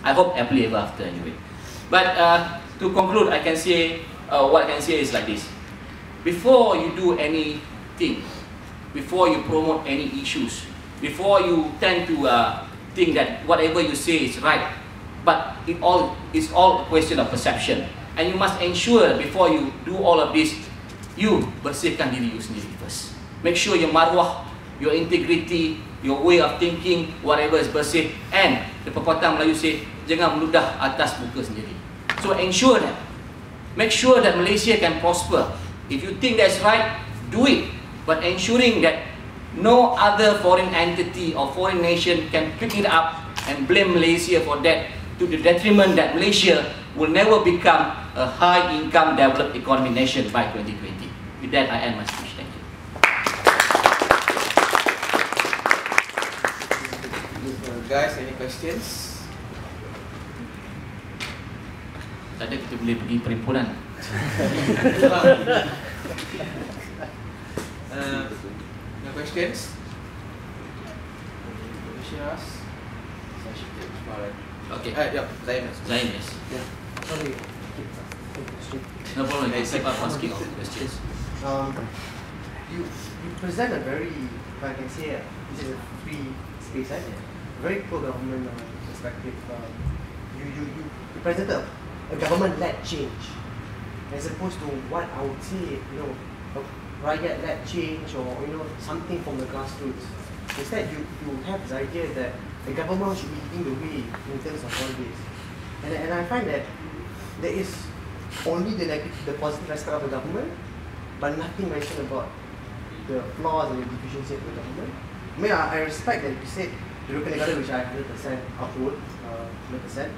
I hope happily ever after anyway. But to conclude, I can say, what I can say is like this. Before you do anything, before you promote any issues, before you tend to think that whatever you say is right, but it's all a question of perception. And you must ensure before you do all of this, you bersihkan diri you sendiri first. Make sure your marwah, your integrity, your way of thinking, whatever is bersih. And the pepatah Melayu say, jangan meludah atas muka sendiri. So ensure that. Make sure that Malaysia can prosper. If you think that's right, do it. But ensuring that no other foreign entity or foreign nation can pick it up and blame Malaysia for that, to the detriment that Malaysia will never become a high-income developed economy nation by 2020. With that, I end my speech. Thank you. Guys, any questions? Tadi kita boleh pergi perhimpunan. No questions? Questions? Okay. Yeah, Zain. Yes. Yeah. Sorry. No problem. I keep up asking all the questions. You present a very, if I can say, this is a free space, right? Very pro-government perspective. You presented a government-led change, as opposed to what I would say, a riot-led change, or something from the grassroots. Instead, you have this idea that the government should be leading the way in terms of all this. And I find that there is only the positive aspect of the government, but nothing mentioned about the flaws and the deficiency of the government. I mean, I respect that you said the Rukun Negara, which I 100% uphold, 100%,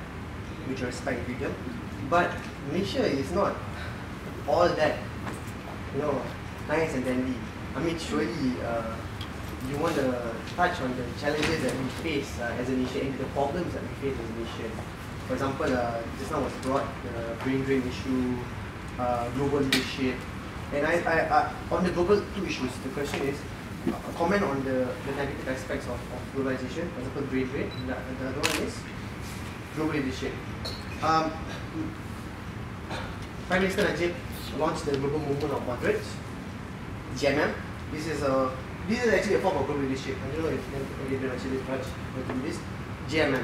which I respect freedom. But Malaysia is not all that, nice and dandy. I mean, surely you want to touch on the challenges that we face as a nation and the problems that we face as a nation. For example, just now was brought the brain drain issue, global leadership, and I on the global two issues, the question is a comment on the negative aspects of globalization. For example, brain drain. The other one is global leadership. Prime Minister Najib launched the global movement of moderates, GMM. This is actually a form of global leadership. I don't know if anybody actually tried to do this. GMM.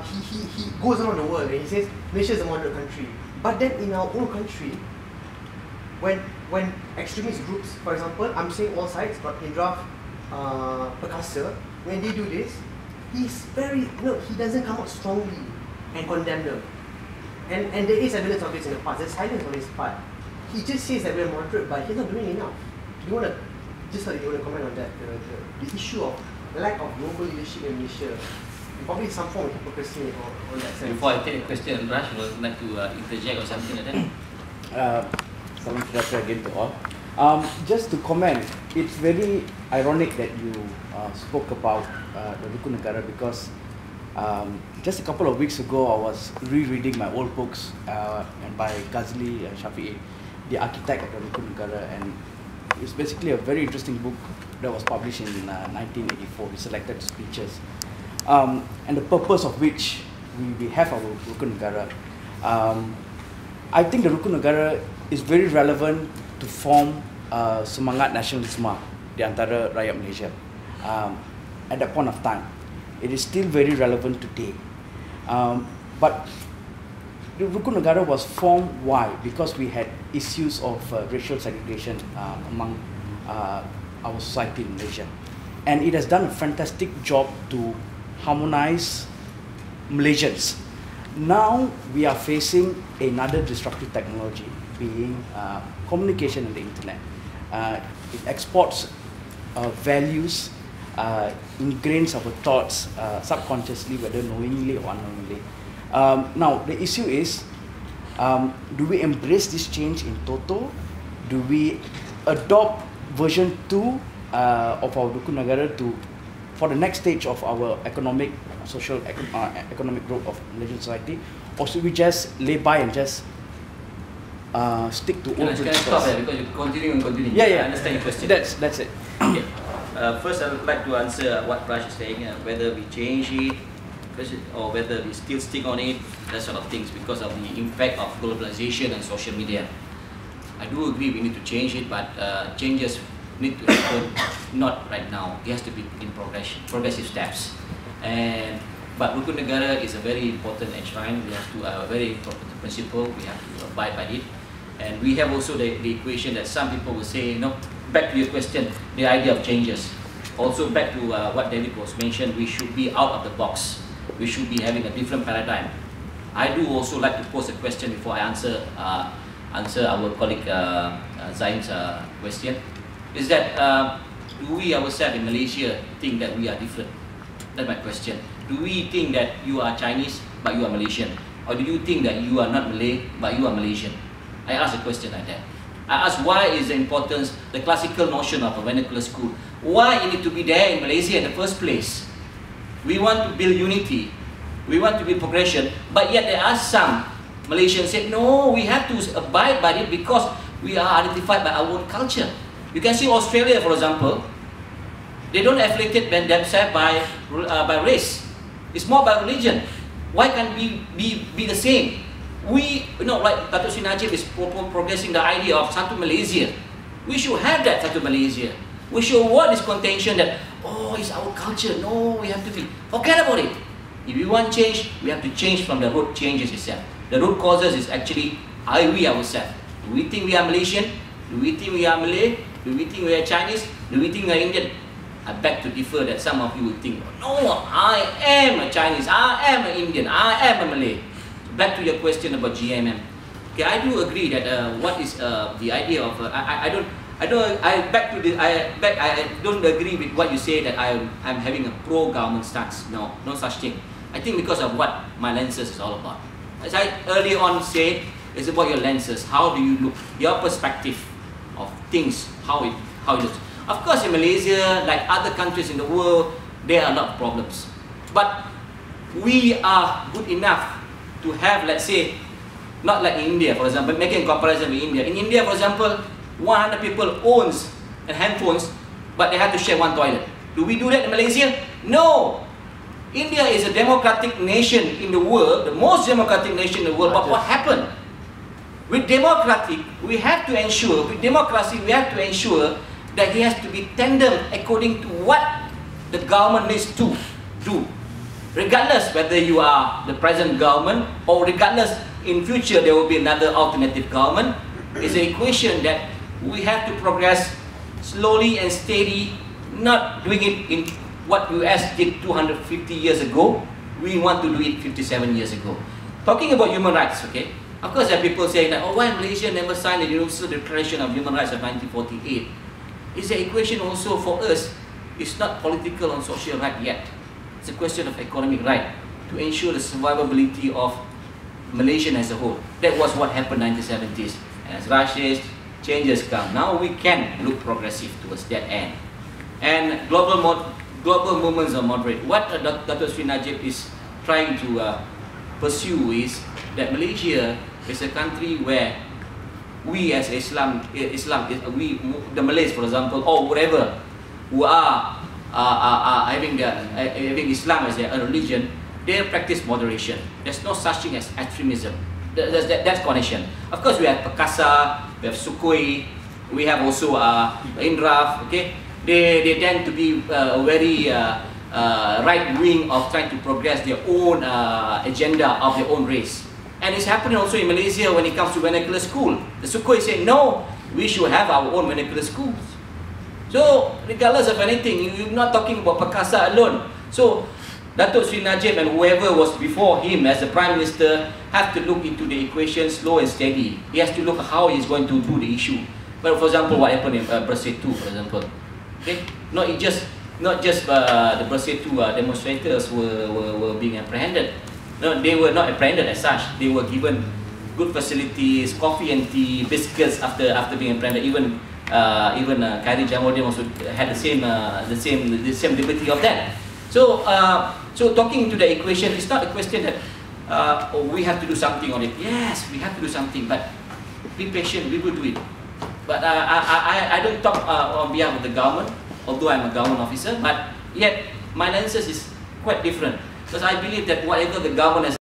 He goes around the world and he says Malaysia is a moderate country. But then in our own country, when extremist groups, for example, I'm saying all sides, but Hindraf, Perkasa, when they do this, he's very, he doesn't come out strongly and condemn them. And there is evidence of this in the past. There's silence on his part. He just says that we're moderate, but he's not doing enough. You want to comment on that? The issue of lack of global leadership in Malaysia, probably some form of hypocrisy on that sense. Before I take a question, Raj would like to interject or something like that. Salam sejahtera again to all. Just to comment, it's very ironic that you spoke about the Rukun Negara, because just a couple of weeks ago I was rereading my old books and by Ghazali Shafi'i, the architect of the Rukun Negara, and it's basically a very interesting book that was published in 1984. We selected speeches, and the purpose of which we have our Rukun Negara. I think the Rukun Negara is very relevant to form semangat nasionalisme di antara rakyat Malaysia. At that point of time, it is still very relevant today. But the Rukun Negara was formed, why? Because we had issues of racial segregation among our society in Malaysia. And it has done a fantastic job to harmonize Malaysians. Now we are facing another disruptive technology, being communication and the internet. It exports values, ingrains our thoughts subconsciously, whether knowingly or unknowingly. Now the issue is, do we embrace this change in toto? Do we adopt version 2 of our Rukun Negara for the next stage of our economic, social, economic growth of Malaysian society, or should we just lay by and just stick to old principles? Can I stop there because you continue? Yeah. I understand your question. That's it. Okay. First, I would like to answer what Raj is saying, whether we change it or whether we still stick on it, that sort of things, because of the impact of globalization and social media. I do agree we need to change it, but changes need to happen not right now. It has to be in progressive steps. But Rukun Negara is a very important enshrine. We have to very important principle. We have to abide by it. And we have also the equation that some people will say, back to your question, the idea of changes. Also back to what David was mentioned, we should be out of the box. We should be having a different paradigm. I do also like to pose a question before I answer our colleague Zain's question. Is that do we ourselves in Malaysia think that we are different? That's my question. Do we think that you are Chinese but you are Malaysian? Or do you think that you are not Malay but you are Malaysian? I ask a question like that. I ask why is the importance, the classical notion of a vernacular school, why it need to be there in Malaysia in the first place? We want to build unity, we want to build progression, but yet there are some Malaysians say, no, we have to abide by it because we are identified by our own culture. You can see Australia, for example, they don't affiliate themselves by race. It's more by religion. Why can't we be the same? We, like Datuk Sri Najib is progressing the idea of Satu Malaysia. We should have that Satu Malaysia. We should avoid this contention that, oh, it's our culture. No, we have to be. Forget about it. If we want change, we have to change from the root changes itself. The root causes is actually we ourselves. Do we think we are Malaysian? Do we think we are Malay? Do we think we are Chinese? Do we think we are Indian? I beg to differ that some of you will think, no, I am a Chinese, I am an Indian, I am a Malay. Back to your question about GMM. Okay, I do agree that what is the idea of I don't agree with what you say that I'm having a pro-government stance. No such thing. I think because of what my lenses is all about. As I earlier on said, it's about your lenses. How do you look? Your perspective of things, how it looks. Of course, in Malaysia, like other countries in the world, there are a lot of problems. But we are good enough to have, let's say, not like in India, for example, making a comparison with India. In India, for example, 100 people owns handphones, but they have to share one toilet. Do we do that in Malaysia? No! India is a democratic nation in the world, the most democratic nation in the world. But what happened? With democracy, we have to ensure that it has to be tandem according to what the government needs to do. Regardless whether you are the present government or regardless in future there will be another alternative government, it's an equation that we have to progress slowly and steady, not doing it in what US did 250 years ago. We want to do it 57 years ago. Talking about human rights, okay? Of course there are people saying that, oh, why Malaysia never signed the Universal Declaration of Human Rights of 1948? It's an equation also for us. It's not political and social right yet. It's a question of economic right to ensure the survivability of Malaysian as a whole. That was what happened in the 1970s. And as Raj says, changes come. Now we can look progressive towards that end. And global movements are moderate. What Dr. Sri Najib is trying to pursue is that Malaysia is a country where we as the Malays, for example, or whatever, who are having Islam as their religion, they practice moderation. There's no such thing as extremism. That's connection. Of course, we have Perkasa, we have Sukhoi, we have also Indraf. Okay, they tend to be very right wing of trying to progress their own agenda of their own race. And it's happening also in Malaysia when it comes to vernacular school. The Sukhoi say, no, we should have our own vernacular schools. So, regardless of anything, you're not talking about Perkasa alone. So, Datuk Sri Najib and whoever was before him as the Prime Minister have to look into the equation slow and steady. He has to look at how he's going to do the issue. But for example, what happened in Bersatu, for example. Okay? Not just the Bersatu demonstrators were being apprehended. No, they were not apprehended as such. They were given good facilities, coffee and tea, biscuits after being apprehended. Even Khairi Jamaluddin also had the same liberty of that. So talking to the equation, it's not a question that we have to do something on it. Yes, we have to do something, but be patient. We will do it. But I don't talk on behalf of the government, although I'm a government officer. But yet my lenses is quite different. Because I believe that whatever the government has